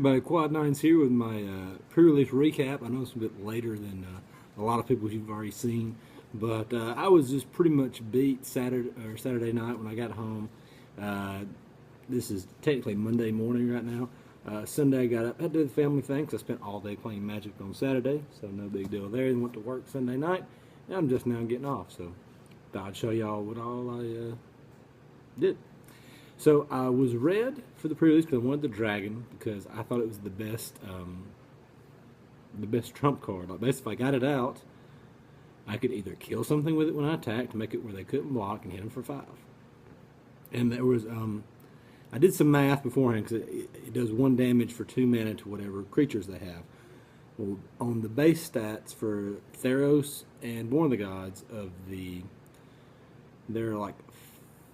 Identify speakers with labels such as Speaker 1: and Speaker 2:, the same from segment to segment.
Speaker 1: everybody, Quad Nines here with my pre-release recap. I know it's a bit later than a lot of people you've already seen, but I was just pretty much beat Saturday night when I got home. This is technically Monday morning right now. Sunday I got up, had to do the family thing, 'cause I spent all day playing Magic on Saturday, so no big deal there. And went to work Sunday night, and I'm just now getting off, so thought I'd show y'all what all I did. So I was red for the pre-release because I wanted the dragon, because I thought it was the best trump card. Like, basically, if I got it out, I could either kill something with it when I attacked to make it where they couldn't block and hit them for 5. And there was I did some math beforehand, because it does 1 damage for 2 mana to whatever creatures they have. Well, on the base stats for Theros and Born of the Gods there are like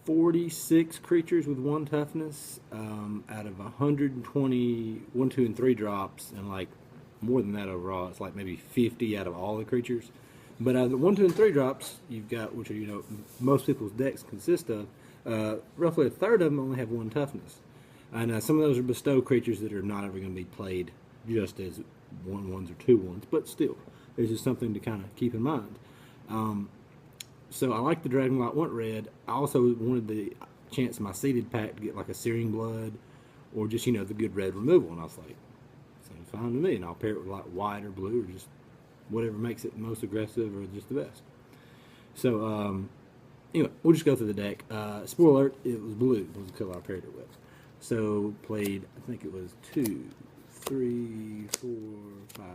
Speaker 1: 46 creatures with 1 toughness out of 120 1, 2, and 3 drops, and like more than that overall. It's like maybe 50 out of all the creatures. But out of the 1, 2, and 3 drops, you've got, which are most people's decks consist of, roughly a third of them only have 1 toughness. And some of those are bestow creatures that are not ever going to be played just as 1/1s or 2/1s, but still, there's just something to kind of keep in mind. So I like the Dragon Light, want red. I also wanted the chance in my seeded pack to get like a Searing Blood, or just, the good red removal. And I was like, sounds fine to me. And I'll pair it with like white or blue, or just whatever makes it most aggressive or just the best. So anyway, we'll just go through the deck. Spoiler alert, it was blue, was the color I paired it with. So played, I think it was 2, 3, 4, 5,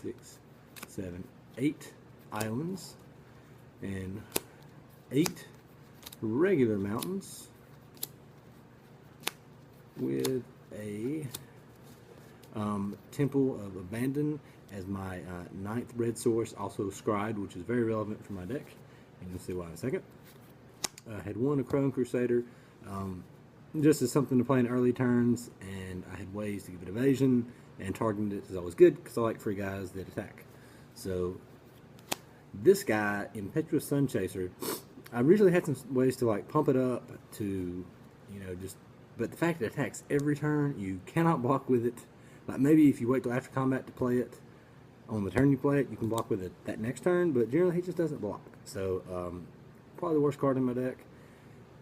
Speaker 1: 6, 7, 8 islands, and 8 regular mountains with a Temple of Abandon as my 9th red source, also scribed, which is very relevant for my deck, and you'll see why in a second. I had 1 Crone Crusader, just as something to play in early turns, and I had ways to give it evasion, and targeting it is always good because I like free guys that attack. So this guy, Impetuous Sunchaser, I originally had some ways to like pump it up to, but the fact that it attacks every turn, you cannot block with it. Like, maybe if you wait till after combat to play it, on the turn you play it, you can block with it that next turn, but generally he just doesn't block. So probably the worst card in my deck.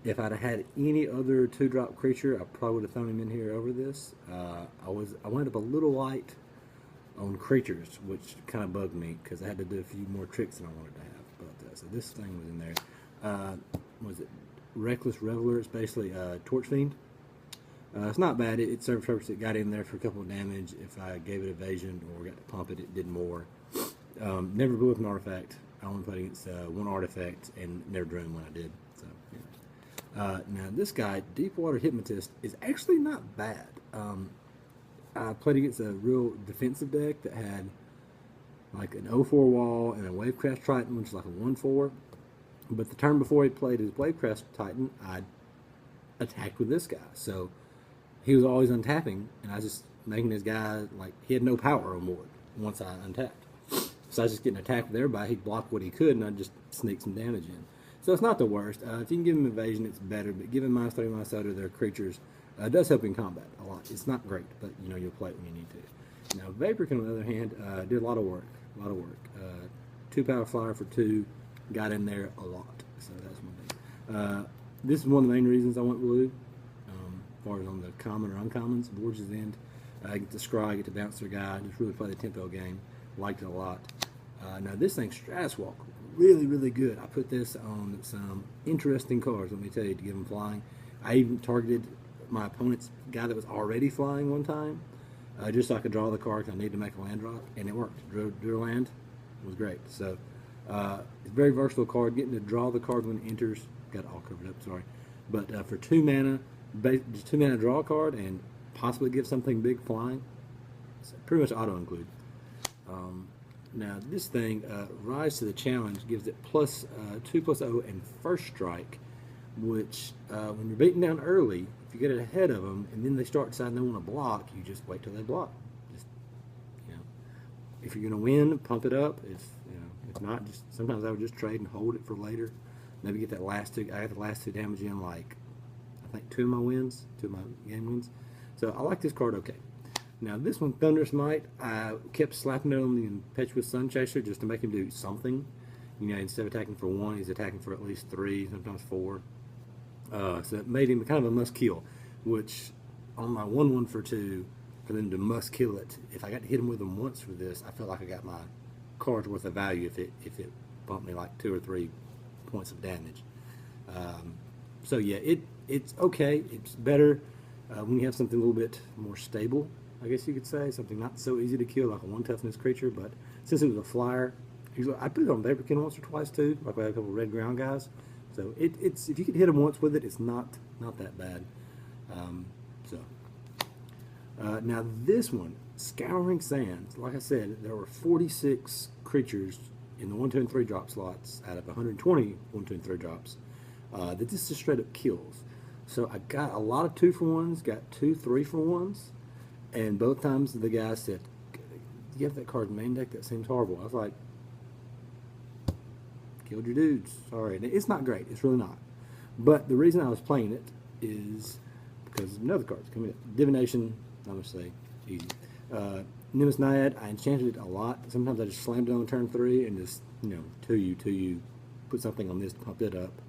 Speaker 1: If I'd have had any other 2-drop creature, I probably would have thrown him in here over this. I wound up a little light on creatures, which kind of bugged me because I had to do a few more tricks than I wanted to have. But so this thing was in there. Was it Reckless Reveler? It's basically Torch Fiend. It's not bad. It served purpose. It got in there for a couple of damage. If I gave it evasion or got to pump it, it did more. Never blew up an artifact. I only played against 1 artifact and never drew him when I did. So yeah. Now this guy, Deepwater Hypnotist, is actually not bad. I played against a real defensive deck that had like an 0/4 wall and a Wavecraft Titan, which is like a 1/4. But the turn before he played his Wavecraft Titan, I attacked with this guy. So he was always untapping, and I was just making this guy, like, he had no power on board once I untapped. So I was just getting attacked with everybody. He'd block what he could, and I'd just sneak some damage in. So it's not the worst. If you can give him evasion, it's better, but giving -3, -3 to their creatures does help in combat a lot. It's not great, but you'll play it when you need to. Now Vaporkin, on the other hand, did a lot of work. 2 power flyer for 2, got in there a lot. So that's one thing. This is one of the main reasons I went blue. As far as on the common or uncommons, Borges End, I get to scry, get to bounce their guy, just really play the tempo game. Liked it a lot. Now this thing, Stratus Walk, really, really good. I put this on some interesting cards, let me tell you, to give them flying. I even targeted my opponent's guy that was already flying one time, just so I could draw the card because I needed to make a land drop, and it worked. Drew a land. It was great. So it's a very versatile card. Getting to draw the card when it enters, got it all covered up, sorry. But for 2 mana, just 2 mana draw a card and possibly give something big flying, it's pretty much auto include. Now this thing, Rise to the Challenge, gives it +2/+0 and first strike, which when you're beaten down early, if you get it ahead of them and then they start deciding they want to block, you just wait till they block. Just, if you're going to win, pump it up. If not, just sometimes I would just trade and hold it for later. Maybe get that last 2. I got the last 2 damage in, like, I think 2 of my game wins. So I like this card okay. Now this one, Thunderous Might, I kept slapping it on the Impetuous Sun Chaser just to make him do something. You know, instead of attacking for 1, he's attacking for at least 3, sometimes 4. So it made him kind of a must kill, which on my 1/1 for 2, for them to must kill it, if I got to hit him with them once for this, I felt like I got my card's worth of value if it bumped me like 2 or 3 points of damage. So yeah, it's okay. It's better when you have something a little bit more stable, I guess you could say, something not so easy to kill like a 1 toughness creature. But since it was a flyer, usually I put it on Vaporkin once or twice too. Like I had a couple of red ground guys. So it's if you could hit them once with it, it's not that bad. Now this one, Scouring Sands. Like I said, there were 46 creatures in the 1, 2, and 3 drop slots out of 120 1, 2, and 3 drops that this just straight up kills. So I got a lot of 2-for-1s, got 2 3-for-1s, and both times the guy said, "You have that card in main deck? That seems horrible." I was like, "Killed your dudes. Sorry." And it's not great. It's really not. But the reason I was playing it is because of another card's coming up. Divination, I'm going to say easy. Nimbus Naiad, I enchanted it a lot. Sometimes I just slammed it on turn 3 and just, you know, 2U, put something on this to pump it up.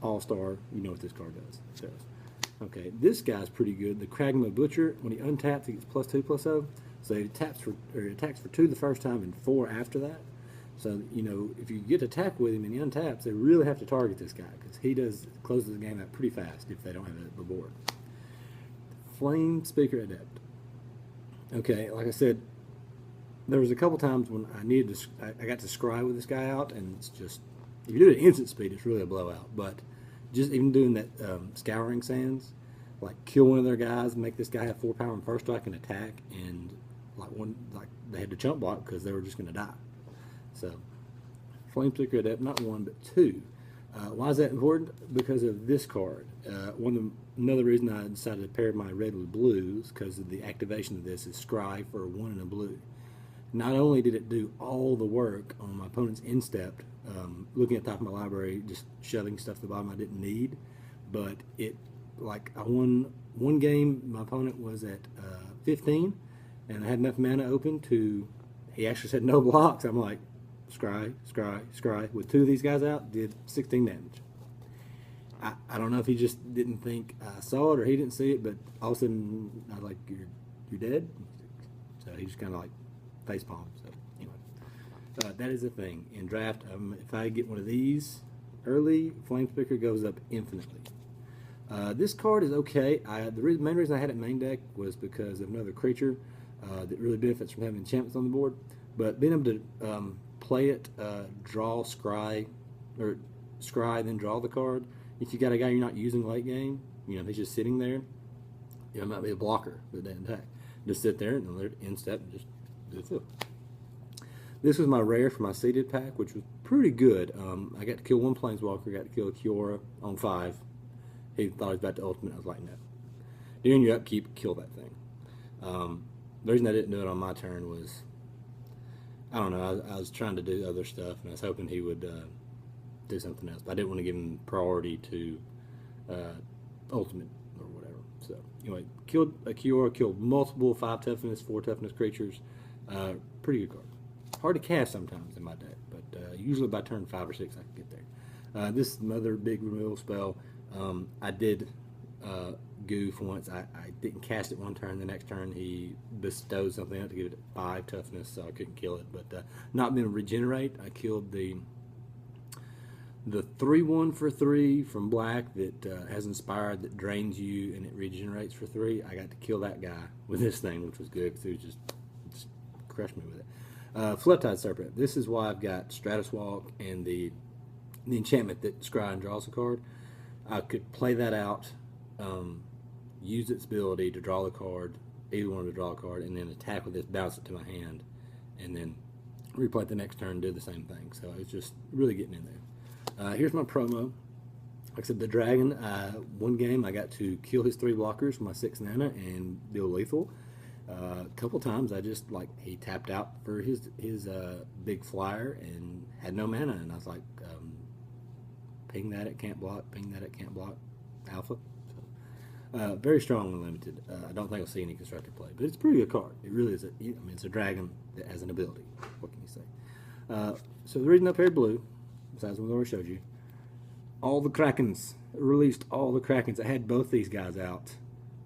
Speaker 1: All-star, you know what this card does. Okay, this guy's pretty good. The Kragma Butcher, when he untaps, he gets +2/+0. So he attacks for 2 the first time and 4 after that. So, you know, if you get to attack with him and he untaps, they really have to target this guy because he closes the game out pretty fast if they don't have it at the board. Flame Speaker Adept. Okay, like I said, there was a couple times when I got to scry with this guy out, and it's just, if you do it at instant speed, it's really a blowout. But just even doing that Scouring Sands, like kill one of their guys, make this guy have 4 power and first strike and attack, and like they had to chump block because they were just going to die. So, Flame Speaker Adept, not 1 but 2. Why is that important? Because of this card. Another reason I decided to pair my red with blue is because of the activation of this is Scry for 1 and a blue. Not only did it do all the work on my opponent's instep, looking at the top of my library, just shoving stuff to the bottom I didn't need, but I won one game, my opponent was at 15, and I had enough mana open he actually said no blocks. I'm like, scry, scry, scry. With 2 of these guys out, did 16 damage. I don't know if he just didn't think I saw it or he didn't see it, but all of a sudden I was like, you're dead? So he just kind of like facepalm. So anyway, that is the thing. In draft, if I get one of these early, Flame Speaker goes up infinitely. This card is okay. The main reason I had it main deck was because of another creature that really benefits from having enchantments on the board. But being able to play it, draw, scry, or scry, then draw the card. If you got a guy you're not using late game, you know, he's just sitting there, you know, it might be a blocker that doesn't attack. Just sit there and let it instep and just do the flip. This was my rare for my seeded pack, which was pretty good. I got to kill 1 Planeswalker, got to kill a Kiora on 5. He thought he was about to ultimate. I was like, no. During your upkeep, kill that thing. The reason I didn't do it on my turn was, I don't know, I was trying to do other stuff, and I was hoping he would do something else. But I didn't want to give him priority to ultimate or whatever. So, anyway, killed a Kiora, killed multiple 5 toughness, 4 toughness creatures. Pretty good card. Hard to cast sometimes in my deck, but usually by turn 5 or 6 I can get there. This other big removal spell, I did goof once. I didn't cast it one turn. The next turn he bestowed something out to give it 5 toughness, so I couldn't kill it. But not being able to regenerate, I killed the 3/1 for 3 from black that has inspired, that drains you and it regenerates for 3. I got to kill that guy with this thing, which was good because he was just crushed me with it. Fliptide Serpent. This is why I've got Stratus Walk and the enchantment that scry and draws a card. I could play that out, use its ability to draw the card, either one to draw a card, and then attack with this, bounce it to my hand, and then replay it the next turn, do the same thing. So it's just really getting in there. Here's my promo. Like I said, the dragon, one game I got to kill his 3 blockers with my 6 mana and deal lethal. A couple times I just, he tapped out for his big flyer and had no mana, and I was like, ping that, it can't block, ping that, it can't block, alpha. Very strong when limited. I don't think I'll see any constructed play, but it's a pretty good card. It really is. It's a dragon that has an ability. What can you say? So the reason I paired blue, besides what I already showed you, all the Krakens. Released all the Krakens. I had both these guys out.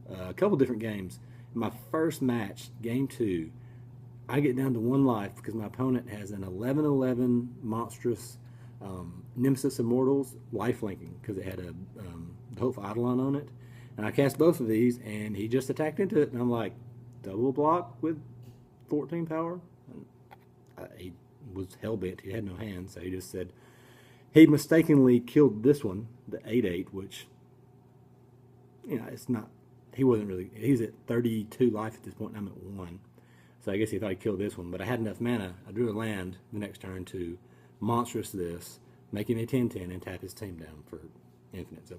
Speaker 1: A couple different games. In my first match, game 2, I get down to 1 life because my opponent has an 11/11 monstrous Nemesis Immortals lifelinking because it had a Hopeful Eidolon on it. And I cast both of these, and he just attacked into it, and I'm like, double block with 14 power? He was hell-bent. He had no hands, so he just said, he mistakenly killed this one, the 8/8, which, it's not, he wasn't really, he's at 32 life at this point, and I'm at 1. So I guess he thought he killed this one, but I had enough mana. I drew a land the next turn to monstrous this, make him a 10/10, and tap his team down for infinite. So,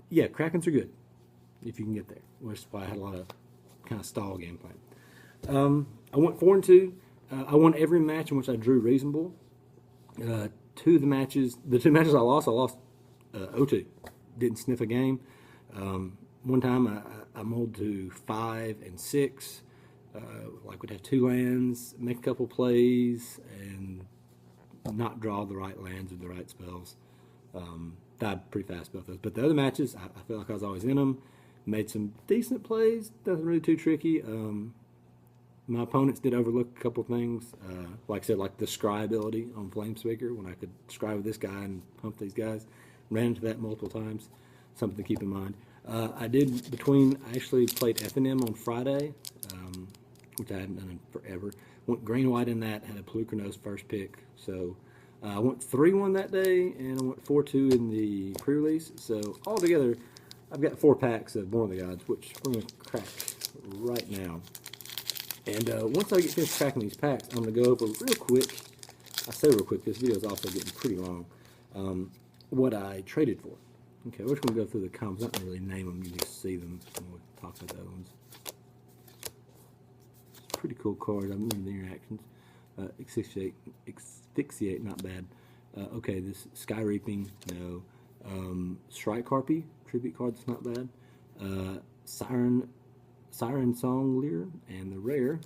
Speaker 1: yeah, Krakens are good if you can get there, which is why I had a lot of kind of stall gameplay. I went 4-2. I won every match in which I drew reasonable. The 2 matches I lost 0-2. Didn't sniff a game. One time I mulled to 5 and 6. Would have 2 lands, make a couple plays, and not draw the right lands with the right spells. Died pretty fast both those. But the other matches, I feel like I was always in them. Made some decent plays. Nothing really too tricky. My opponents did overlook a couple things. Like I said, like the scry ability on Flamespeaker, when I could scry with this guy and pump these guys. Ran into that multiple times. Something to keep in mind. I actually played FNM on Friday, which I hadn't done in forever. Went green-white in that, had a Pelucranos first pick. So I went 3-1 that day, and I went 4-2 in the pre-release. So altogether, I've got 4 packs of Born of the Gods, which we're going to crack right now. And once I get finished cracking these packs, I'm going to go over real quick. I say real quick, this video is also getting pretty long. What I traded for. Okay, we're just going to go through the comments. I'm not going to really name them. You just see them when we talk about the other ones. It's a pretty cool card. I remember the interactions. Asphyxiate, not bad. Okay, this Sky Reaping, no. Strike Harpy, tribute card, that's not bad. Siren Song Lear, and the rare,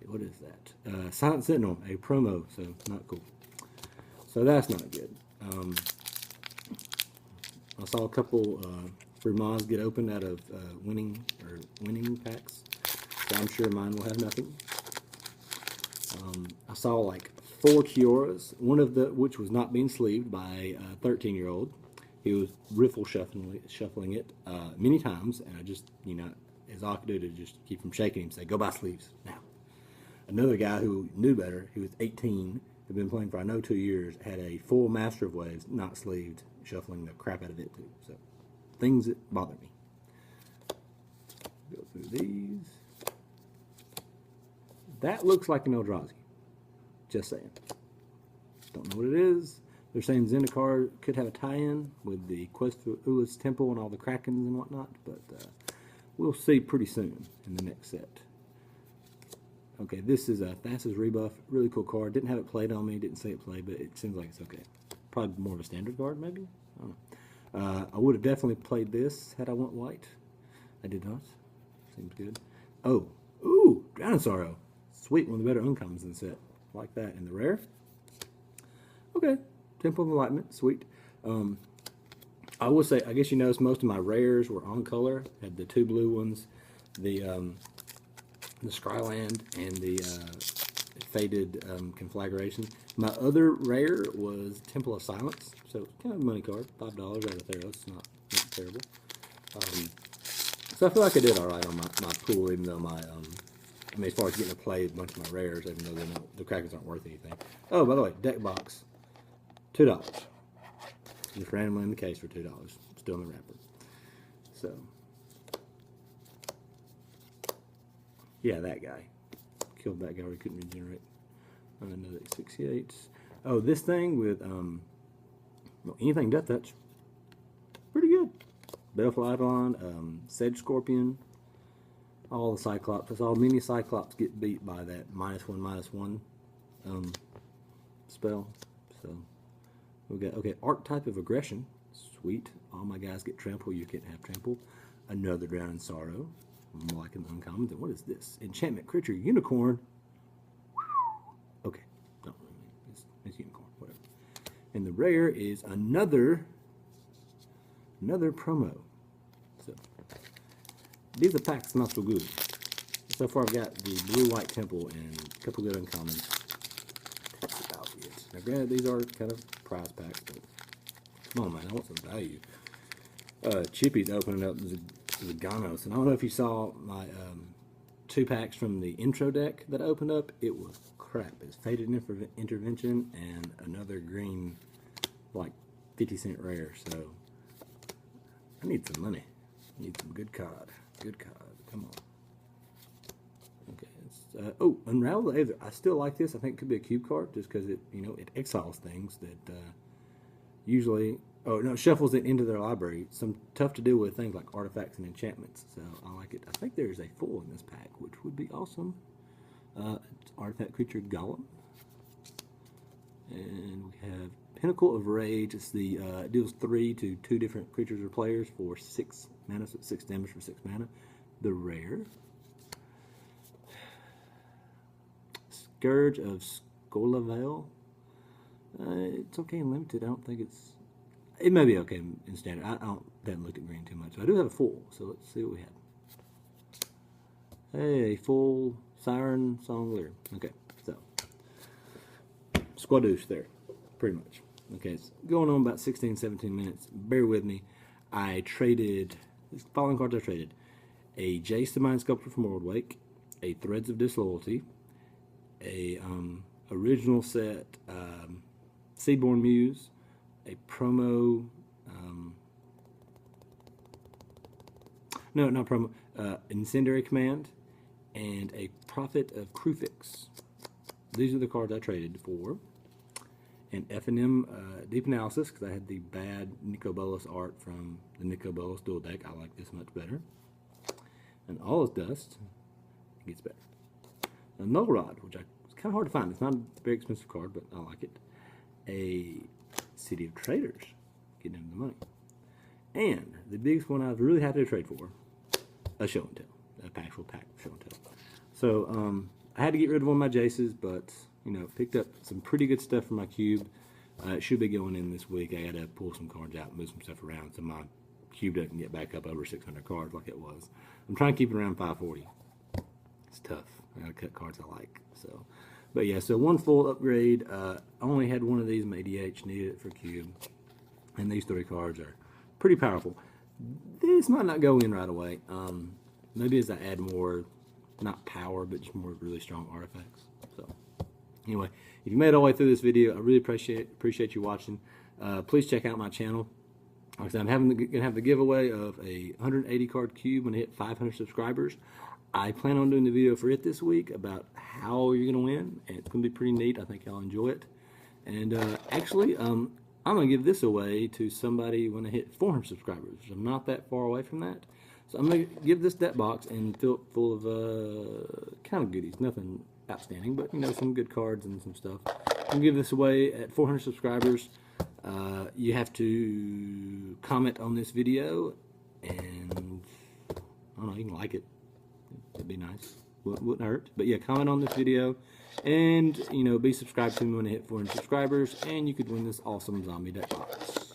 Speaker 1: what is that? Silent Sentinel, a promo, so not cool. So that's not good. I saw a couple Remaz get opened out of winning packs, so I'm sure mine will have nothing. I saw like 4 Kioras, one of which was not being sleeved by a 13-year-old. He was riffle shuffling it many times, and I just, as all I could do to just keep from shaking him, say, go buy sleeves now. Another guy who knew better, he was 18, had been playing for I know 2 years, had a full Master of Waves, not sleeved, shuffling the crap out of it too. So, things that bother me. Go through these. That looks like an Eldrazi. Just saying. Don't know what it is. They're saying Zendikar could have a tie-in with the Quest for Ula's Temple and all the Krakens and whatnot, but we'll see pretty soon in the next set. Okay, this is a Thassa's Rebuff. Really cool card. Didn't have it played on me. Didn't see it played, but it seems like it's okay. Probably more of a standard card, maybe? I don't know. I would have definitely played this had I went white. I did not. Seems good. Oh, ooh, Drowning Sorrow. Sweet, one of the better uncommons in the set. Like that. And the rare? Okay. Temple of Enlightenment. Sweet. I will say, I guess you noticed most of my rares were on color. Had the 2 blue ones, the Scryland, and the Faded Conflagration. My other rare was Temple of Silence. So it's kind of a money card. $5 out of Theros. It's not terrible. So I feel like I did alright on my pool, even though my as far as getting to play a bunch of my rares, even though the Krakens aren't worth anything. Oh, by the way, deck box, $2. Just randomly in the case for $2. Still in the wrapper. So, yeah, that guy. Killed that guy where he couldn't regenerate. Another asphyxiate. Oh, this thing with anything Death Touch. Pretty good. Baleful Eidolon, Sedge Scorpion. All the Cyclops. That's all mini Cyclops get beat by that -1/-1 spell. So we got Archetype of Aggression. Sweet. All my guys get trample. You can't have trample. Another Drowning Sorrow. I'm liking the uncommons. And what is this? Enchantment Creature Unicorn. Okay. Don't really mean it's unicorn. Whatever. And the rare is another promo. So these are packs not so good. So far I've got the Blue White Temple and a couple good uncommons. That's about it. Now granted these are kind of prize packs, but come on man, I want some value. Chippy's opening up the Ganos, and I don't know if you saw my 2 packs from the intro deck that I opened up. It was crap. It's Faded Intervention and another green, like 50-cent rare. So I need some money. I need some good card. Good card. Come on. Okay. Oh, Unravel the Aether. I still like this. I think it could be a cube card just because it, it exiles things that usually. Oh no, shuffles it into their library. Some tough to deal with things like artifacts and enchantments. So I like it. I think there's a full in this pack, which would be awesome. It's Artifact Creature Golem, and we have Pinnacle of Rage. It's the deals 3 to 2 different creatures or players for 6 mana, so 6 damage for 6 mana. The rare Scourge of Skolavel. It's okay in limited. I don't think it's. It may be okay in standard. I haven't looked at green too much. So I do have a full, so let's see what we have. Hey, full Siren Songler. Okay, so Squadouche there, pretty much. Okay, it's going on about 16, 17 minutes. Bear with me. I traded, these following cards I traded. A Jace the Mind Sculptor from Worldwake, a Threads of Disloyalty, a original set Seedborn Muse, a promo, no, not promo, Incendiary Command, and a Prophet of Krufix. These are the cards I traded for. And F&M Deep Analysis, because I had the bad Nico Bolas art from the Nico Bolas dual deck. I like this much better. And All is Dust. It gets better. A Null Rod, which it's kind of hard to find. It's not a very expensive card, but I like it. A City of Traders, getting him the money. And the biggest one I was really happy to trade for, a Show and Tell, a actual pack of Show and Tell. So I had to get rid of one of my Jaces, but picked up some pretty good stuff from my cube. It should be going in this week. I got to pull some cards out and move some stuff around so my cube doesn't get back up over 600 cards like it was. I'm trying to keep it around 540. It's tough. I got to cut cards I like. So. But yeah, so one full upgrade. I only had one of these in ADH, needed it for cube. And these 3 cards are pretty powerful. This might not go in right away. Maybe as I add more, not power, but just more really strong artifacts. So anyway, if you made it all the way through this video, I really appreciate you watching. Please check out my channel. Like I said, I'm gonna have the giveaway of a 180 card cube when I hit 500 subscribers. I plan on doing the video for it this week about how you're going to win, and it's going to be pretty neat. I think y'all enjoy it. And actually, I'm going to give this away to somebody when I hit 400 subscribers. I'm not that far away from that. So I'm going to give this deck box and fill it full of kind of goodies. Nothing outstanding, but some good cards and some stuff. I'm going to give this away at 400 subscribers. You have to comment on this video, and I don't know, you can like it. It'd be nice. Wouldn't hurt. But yeah, comment on this video, and be subscribed to me when I hit 400 subscribers, and you could win this awesome zombie deck box.